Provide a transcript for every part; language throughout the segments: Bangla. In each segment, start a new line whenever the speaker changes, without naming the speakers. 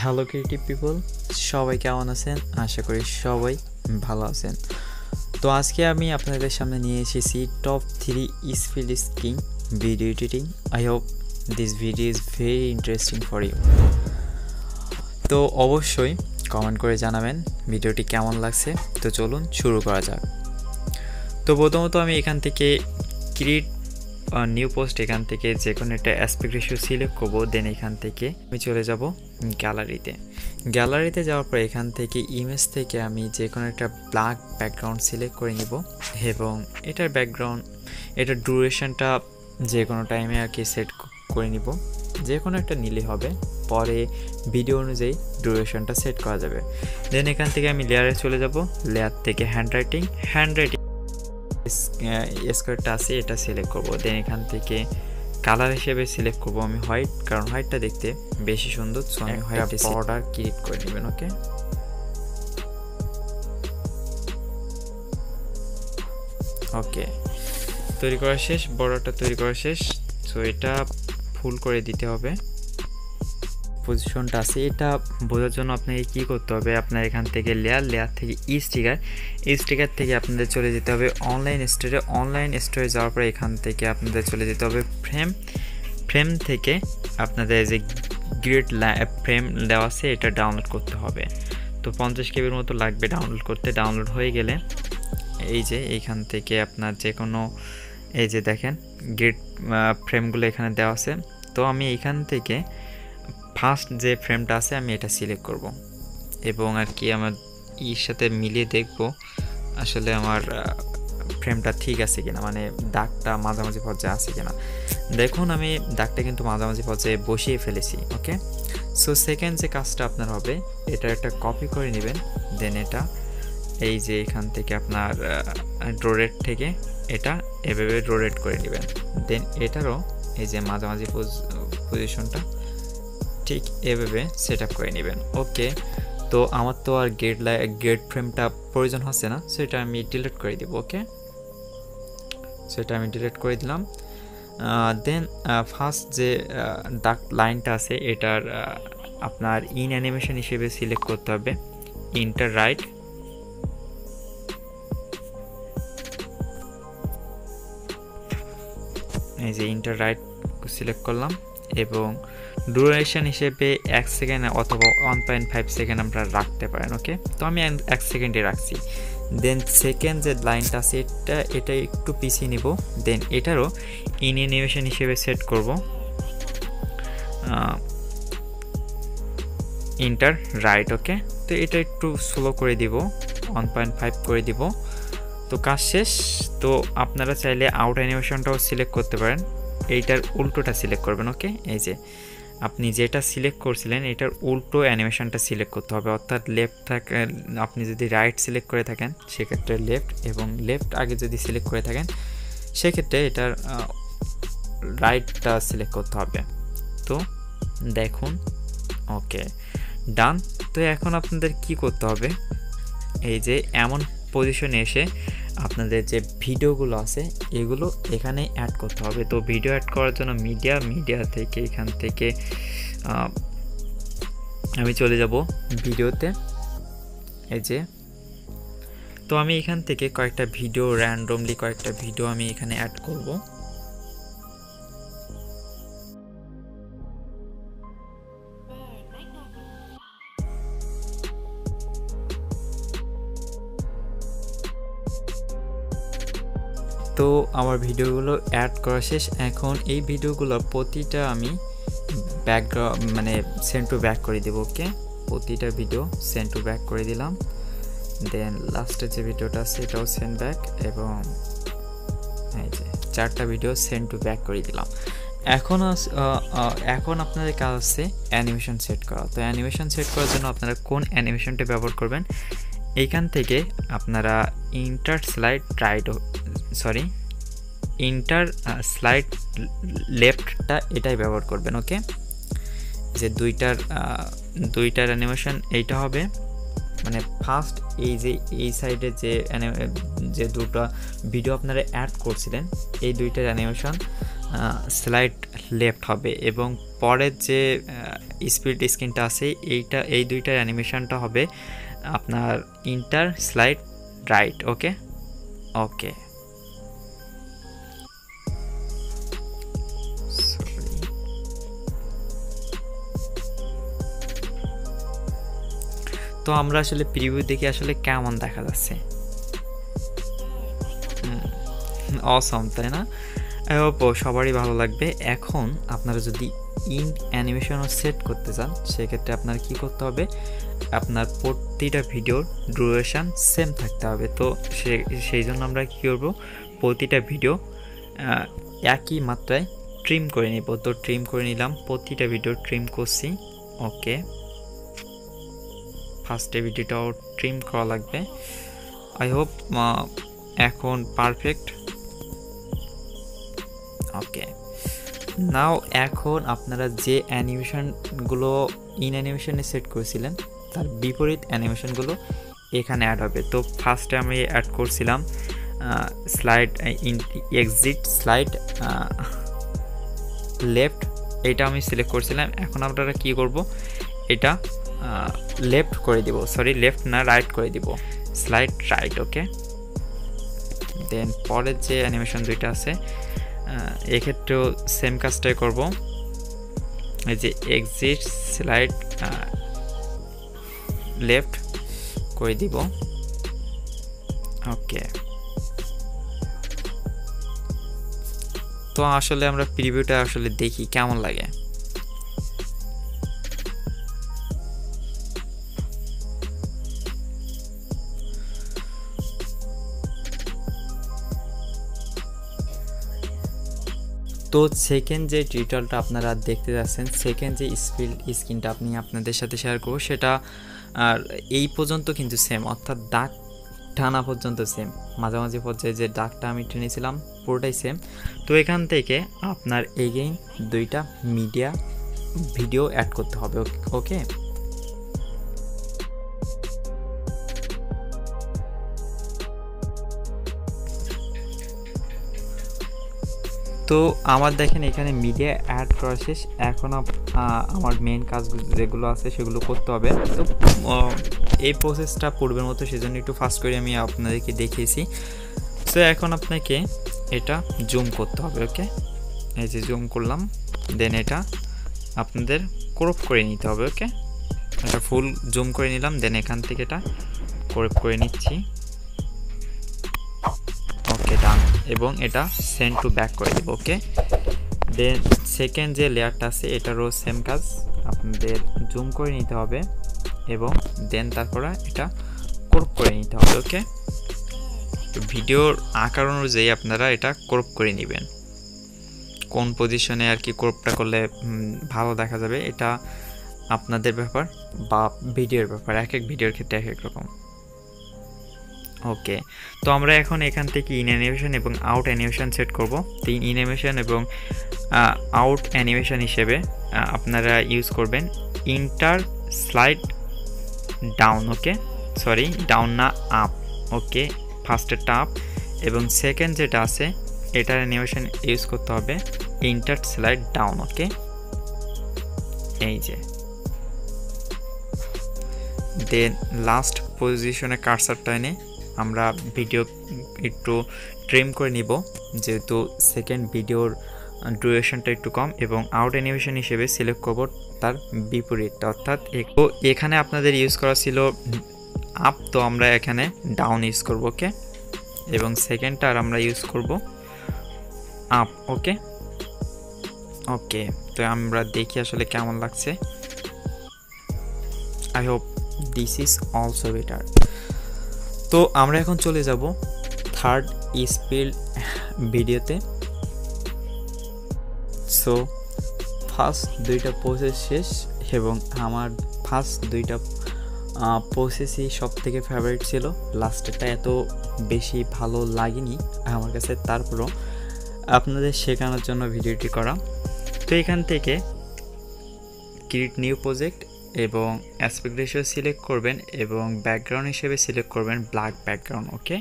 হ্যালো ক্রিয়েটিভ পিপল, সবাই কেমন আছেন? আশা করি সবাই ভালো আছেন। তো আজকে আমি আপনাদের সামনে নিয়ে এসেছি top 3 speed skiing video editing. I hope this video is very interesting for you. তো অবশ্যই কমেন্ট করে জানাবেন ভিডিওটি কেমন লাগছে। তো চলুন শুরু করা যাক। তো প্রথমত আমি এখান থেকে ক্রিয়েট নিউ পোস্ট, এখান থেকে যে কোনো একটা অ্যাসপেক্ট রেশিও সিলেক্ট করবো। দেন এখান থেকে আমি চলে যাব গ্যালারিতে যাওয়ার পর এখান থেকে ইমেজ থেকে আমি যে কোনো একটা ব্ল্যাক ব্যাকগ্রাউন্ড সিলেক্ট করে নিব এবং এটার এটার ডিউরেশনটা যে কোনো টাইমে আর কি সেট করে নিব। যে কোনো একটা নিলে হবে, পরে ভিডিও অনুযায়ী ডিউরেশনটা সেট করা যাবে। দেন এখান থেকে আমি লেয়ারে চলে যাব, লেয়ার থেকে হ্যান্ডরাইটিং স্কোয়ারটা আছে এটা সিলেক্ট করব। দেন এখান থেকে কালার হিসেবে সিলেক্ট করব আমি হোয়াইট, কারণ হোয়াইটটা দেখতে বেশি সুন্দর। সো আমি হোয়াইট বর্ডার ক্রিয়েট করে নেবেন। ওকে তৈরি করা শেষ, বর্ডারটা তৈরি করা শেষ। সো এটা ফুল করে দিতে হবে। পজিশনটা আছে এটা বোঝার জন্য আপনাকে কি করতে হবে, আপনার এখান থেকে লেয়ার থেকে স্টিকার থেকে আপনাদের চলে যেতে হবে অনলাইন স্টোরে যাওয়ার পরে এখান থেকে আপনাদের চলে যেতে হবে ফ্রেম থেকে আপনাদের যে গ্রিড ফ্রেম দেওয়া আছে এটা ডাউনলোড করতে হবে। তো 50 কেবির মতো লাগবে ডাউনলোড করতে। ডাউনলোড হয়ে গেলে এই যে এইখান থেকে আপনার যে কোনো এই যে দেখেন গ্রিড ফ্রেমগুলো এখানে দেওয়া আছে। তো আমি এইখান থেকে ফার্স্ট যে ফ্রেমটা আছে আমি এটা সিলেক্ট করব এবং আর কি আমার সাথে মিলিয়ে দেখব আসলে আমার ফ্রেমটা ঠিক আছে কিনা, মানে দাগটা মাঝামাঝি পর্যায়ে আছে কিনা। দেখুন আমি দাগটা কিন্তু মাঝামাঝি পর্যায়ে বসিয়ে ফেলেছি। ওকে, সো সেকেন্ড যে কাজটা আপনার হবে, এটা একটা কপি করে নেবেন। দেন এটা এই যে এখান থেকে আপনার রোটেট থেকে এটা এভাবে রোটেট করে নেবেন। দেন এটারও এই যে মাঝামাঝি পজিশনটা ঠিক এভাবে সেট আপ করে নেবেন। ওকে, তো আমার তো আর গেট ফ্রেমটা প্রয়োজন হচ্ছে না, সেটা আমি ডিলিট করে দিব। ওকে, সেটা আমি ডিলিট করে দিলাম। দেন ফার্স্ট যে ডার্ক লাইনটা আছে এটার আপনার ইন অ্যানিমেশন হিসেবে সিলেক্ট করতে হবে ইন্টার রাইট। এই যে ইন্টার রাইট সিলেক্ট করলাম এবং ডিউরেশন হিসেবে 1 সেকেন্ড অথবা 1.5 সেকেন্ড আমরা রাখতে পারেন। ওকে, তো আমি 1 সেকেন্ডে রাখছি। দেন সেকেন্ড যে লাইনটা আছে এটা একটু পিছিয়ে নিব। দেন এটারও ইন অ্যানিমেশন হিসেবে সেট করব ইন্টার রাইট। ওকে, তো এটা একটু স্লো করে দিব, 1.5 করে দিব। তো কাজ শেষ। তো আপনারা চাইলে আউট অ্যানিমেশনটাও সিলেক্ট করতে পারেন, এইটার উল্টোটা সিলেক্ট করবেন। ওকে, এই যে আপনি যেটা সিলেক্ট করছিলেন এটার উল্টো অ্যানিমেশনটা সিলেক্ট করতে হবে, অর্থাৎ আপনি যদি রাইট সিলেক্ট করে থাকেন সেক্ষেত্রে লেফট, এবং লেফট আগে যদি সিলেক্ট করে থাকেন সেক্ষেত্রে এটার রাইটটা সিলেক্ট করতে হবে। তো দেখুন, ওকে ডান। তো এখন আপনাদের কি করতে হবে, এই যে এমন পজিশনে এসে আপনাদের যে ভিডিওগুলো আছে এগুলো এখানে অ্যাড করতে হবে। তো ভিডিও অ্যাড করার জন্য মিডিয়া থেকে এখান থেকে আমি চলে যাব ভিডিওতে। এই যে তো আমি এখান থেকে কয়েকটা ভিডিও র্যান্ডমলি আমি এখানে অ্যাড করব। তো আমার ভিডিওগুলো অ্যাড করা শেষ। এখন এই ভিডিওগুলোর প্রতিটা আমি ব্যাকগ্রাউন্ড মানে সেন্ড টু ব্যাক করে দেবো। ওকে, প্রতিটা ভিডিও সেন্ড টু ব্যাক করে দিলাম। দেন লাস্টের যে ভিডিওটা আছে এটাও সেন্ড ব্যাক, এবং এই যে 4টা ভিডিও সেন্ড টু ব্যাক করে দিলাম। এখন আপনাদের কাজ আছে অ্যানিমেশন সেট করা। তো অ্যানিমেশন সেট করার জন্য আপনারা কোন অ্যানিমেশনটা ব্যবহার করবেন, এইখান থেকে আপনারা ইন্টার স্লাইড লেফটটা এটাই ব্যবহার করবেন। ওকে, যে দুইটার অ্যানিমেশন এইটা হবে, মানে ফার্স্ট এই সাইডে যে দুটো ভিডিও আপনারা অ্যাড করছিলেন এই দুইটার অ্যানিমেশন স্লাইড লেফট হবে এবং পরের যে স্পিড স্ক্রিনটা আছে এই দুইটার অ্যানিমেশনটা হবে আপনার ইন্টার স্লাইড রাইট। ওকে ওকে তো আমরা আসলে প্রিভিউ দেখে আসলে কেমন দেখা যাচ্ছে, অসম তাই না? আই হোপ সবারই ভালো লাগবে। এখন আপনারা যদি ইন অ্যানিমেশনও সেট করতে চান সেক্ষেত্রে আপনার কি করতে হবে, আপনার প্রতিটা ভিডিওর ডিউরেশন সেম থাকতে হবে। তো সেই জন্য আমরা কী করব, প্রতিটা ভিডিও একই মাত্রায় ট্রিম করে নিব। তো ট্রিম করে নিলাম, প্রতিটা ভিডিও ট্রিম করছি। ওকে, ফার্স্টে ভিডিওটাও ট্রিম করা লাগবে। আই হোপ এখন পারফেক্ট। ওকে, নাও এখন আপনারা যে অ্যানিমেশনগুলো ইন অ্যানিমেশনে সেট করেছিলেন তার বিপরীত অ্যানিমেশনগুলো এখানে অ্যাড হবে। তো ফার্স্টে আমি অ্যাড করছিলাম স্লাইড এক্সিট স্লাইড লেফট, এটা আমি সিলেক্ট করছিলাম। এখন আপনারা কি করব, এটা লেফট করে দিব, সরি লেফট না রাইট করে দিব, স্লাইড রাইট। ওকে, দেন পরের যে অ্যানিমেশন দুইটা আছে এক্ষেত্রেও সেম কাজটাই করব, এই যে এক্সিট স্লাইড লেফট করে দিব। ওকে, তো আসলে আমরা প্রিভিউটা আসলে দেখি কেমন লাগে। তো সেকেন্ড যে টিউটোরিয়ালটা আপনারা দেখতে যাচ্ছেন, সেকেন্ড যে স্ক্রিনটা আপনি আপনাদের সাথে শেয়ার করব সেটা আর এই পর্যন্ত কিন্তু সেম, অর্থাৎ দাগ টানা পর্যন্ত সেম, মাঝামাঝি পর্যায়ে যে দাগটা আমি টেনেছিলাম পুরোটাই সেম। তো এখান থেকে আপনার এগেইন দুইটা ভিডিও অ্যাড করতে হবে। ওকে, তো আমার দেখেন এখানে মিডিয়া অ্যাড করা শেষ। এখন আমার মেন কাজ যেগুলো আছে সেগুলো করতে হবে। তো এই প্রসেসটা পূর্বের মতো, সেজন্য একটু ফাস্ট করে আমি আপনাদেরকে দেখিয়েছি। তো এখন আপনাকে এটা জুম করতে হবে। ওকে, এই যে জুম করলাম, দেন এটা আপনাদের ক্রপ করে নিতে হবে। ওকে, এটা ফুল জুম করে নিলাম, দেন এখান থেকে এটা ক্রপ করে নিচ্ছি। ওকে, ডান, এবং এটা সেন্ড টু ব্যাক করে দেবো। ওকে, দেন সেকেন্ড যে লেয়ারটা আছে এটারও সেম কাজ, আপনাদের জুম করে নিতে হবে এবং দেন তারপরে এটা ক্রপ করে নিতে হবে। ওকে, তো ভিডিওর আকার অনুযায়ী আপনারা এটা ক্রপ করে নেবেন, কোন পজিশনে আর কি ক্রপটা করলে ভালো দেখা যাবে এটা আপনাদের ব্যাপার বা ভিডিওর ব্যাপার, এক এক ভিডিওর ক্ষেত্রে এক এক রকম। ওকে, তো আমরা এখন এখান থেকে ইন অ্যানিমেশন এবং আউট অ্যানিমেশন সেট করব। তো ইন অ্যানিমেশন এবং আউট অ্যানিমেশন হিসেবে আপনারা ইউজ করবেন ইন্টার স্লাইড ডাউন। ওকে, সরি ডাউন না আপ। ওকে, ফার্স্টেরটা আপ এবং সেকেন্ড যেটা আছে এটার অ্যানিমেশন ইউজ করতে হবে ইন্টার স্লাইড ডাউন। ওকে, এই যে দেন লাস্ট পজিশনে কার্সারটা এনে আমরা ভিডিও একটু ট্রিম করে নিব, যেহেতু সেকেন্ড ভিডিওর ডিউরেশনটা একটু কম, এবং আউট অ্যানিমেশন হিসেবে সিলেক্ট করব তার বিপরীতটা, অর্থাৎ এখানে আপনাদের ইউজ করা ছিল আপ, তো আমরা এখানে ডাউন ইউজ করব। ওকে, এবং সেকেন্ডটা আর আমরা ইউজ করব আপ। ওকে ওকে, তো আমরা দেখি আসলে কেমন লাগছে। I hope this is also better. তো আমরা এখন চলে যাব থার্ড স্পিড ভিডিওতে। সো ফার্স্ট দুইটা প্রসেস শেষ এবং আমার ফার্স্ট দুইটা প্রসেসই সব থেকে ফেভারিট ছিল, লাস্টেরটা এত বেশি ভালো লাগেনি আমার কাছে, তারপরও আপনাদের শেখানোর জন্য ভিডিওটি করা। তো এখান থেকে ক্রিয়েট নিউ প্রজেক্ট এবং অ্যাসপেক্ট রেশিও সিলেক্ট করবেন এবং ব্যাকগ্রাউন্ড হিসেবে সিলেক্ট করবেন ব্ল্যাক ব্যাকগ্রাউন্ড। ওকে,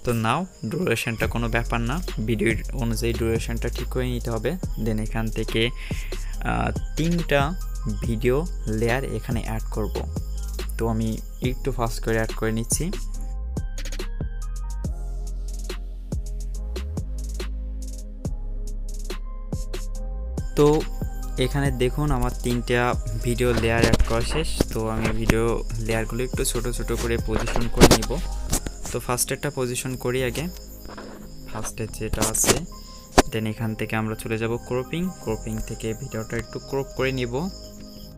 তো নাও ডিউরেশনটা কোনো ব্যাপার না, ভিডিও অনুযায়ী ডিউরেশনটা ঠিক করে নিতে হবে। দেন এখান থেকে 3টা ভিডিও লেয়ার এখানে অ্যাড করব। তো আমি একটু ফাস্ট করে অ্যাড করে নিচ্ছি। তো এখানে দেখুন আমার 3টা ভিডিও লেয়ার অ্যাড করা শেষ। তো আমি ভিডিও লেয়ারগুলো একটু ছোট ছোট করে পজিশন করে নিব। তো ফার্স্টেরটা পজিশন করি আগে, ফার্স্টের যেটা আছে। দেন এখান থেকে আমরা চলে যাব ক্রপিং থেকে ভিডিওটা একটু ক্রপ করে নিব।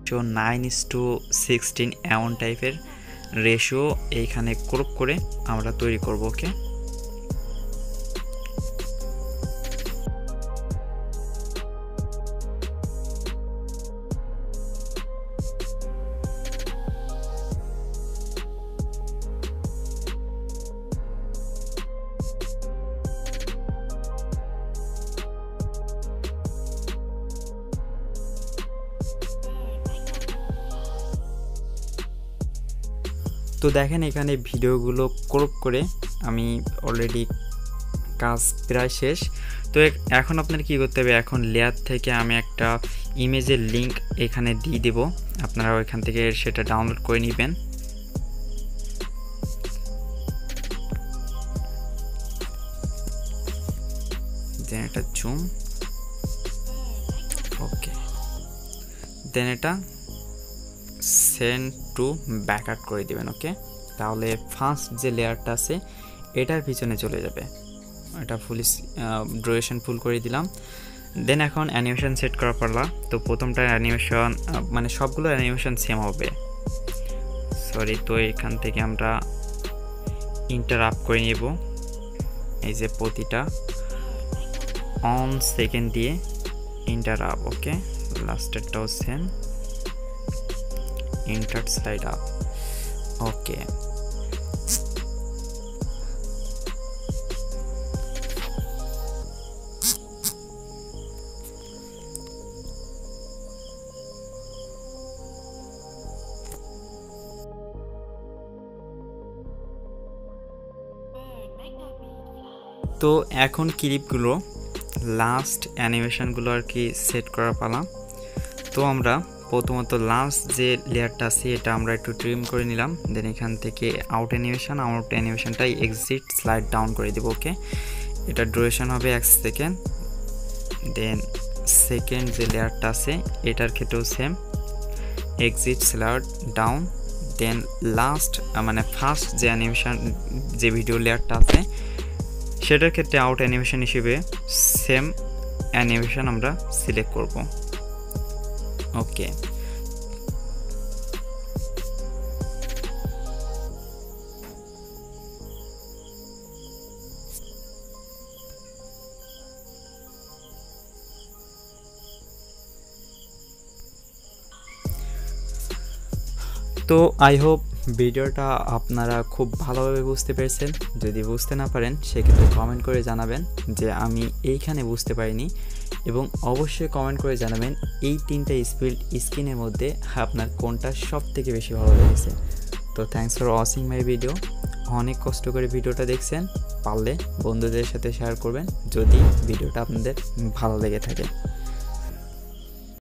তো 9:16 এমন টাইপের রেশিও এইখানে ক্রপ করে আমরা তৈরি করব। ওকে, তো দেখেন এখানে ভিডিওগুলো ক্রপ করে আমি অলরেডি কাজ প্রায় শেষ। তো এখন আপনার কি করতে হবে, এখন লেয়ার থেকে আমি একটা ইমেজের লিংক এখানে দিয়ে দেব, আপনারা ওইখান থেকে সেটা ডাউনলোড করে নেবেন। দেন এটা জুম, ওকে, দেন এটা সেন্ড টু ব্যাকআউট করে দিবেন। ওকে, তাহলে ফার্স্ট যে লেয়ারটা আছে এটার পিছনে চলে যাবে। এটা ফুল ডিউরেশন ফুল করে দিলাম। দেন এখন অ্যানিমেশন সেট করা পারলা। তো প্রথমটা অ্যানিমেশন মানে সবগুলো অ্যানিমেশন সেম হবে, সরি। তো এখান থেকে আমরা ইন্টারাপ্ট করে নেব, এই যে প্রতিটা অন সেকেন্ড দিয়ে ইন্টারাপ্ট। ওকে, লাস্টেরটাও সেম, ইন্টার স্লাইড আপ। ওকে, তো এখন ক্লিপগুলো লাস্ট অ্যানিমেশনগুলো আর কি সেট করা পালা। তো আমরা প্রথমত লাস্ট যে লেয়ারটা আছে এটা আমরা একটু ট্রিম করে নিলাম। দেন এখান থেকে আউট অ্যানিমেশনটাই এক্সিট স্লাইড ডাউন করে দেব। ওকে, এটা ডিউরেশন হবে 1 সেকেন্ড। দেন সেকেন্ড যে লেয়ারটা আছে এটার ক্ষেত্রেও সেম, এক্সিট স্লাইড ডাউন। দেন লাস্ট মানে ফার্স্ট যে অ্যানিমেশন যে ভিডিও লেয়ারটা আছে সেটার ক্ষেত্রে আউট অ্যানিমেশন হিসেবে সেম অ্যানিমেশন আমরা সিলেক্ট করব। ওকে, তো আই হোপ ভিডিওটা আপনারা খুব ভালোভাবে বুঝতে পেরেছেন। যদি বুঝতে না পারেন সেক্ষেত্রে কমেন্ট করে জানাবেন যে আমি এইখানে বুঝতে পারিনি, এবং অবশ্যই কমেন্ট করে জানাবেন এই 3টা স্ক্রিনের মধ্যে আপনার কোনটা সব থেকে বেশি ভালো লেগেছে। তো thanks for watching my video. অনেক কষ্ট করে ভিডিওটা দেখছেন, পারলে বন্ধুদের সাথে শেয়ার করবেন যদি ভিডিওটা আপনাদের ভালো লেগে থাকে।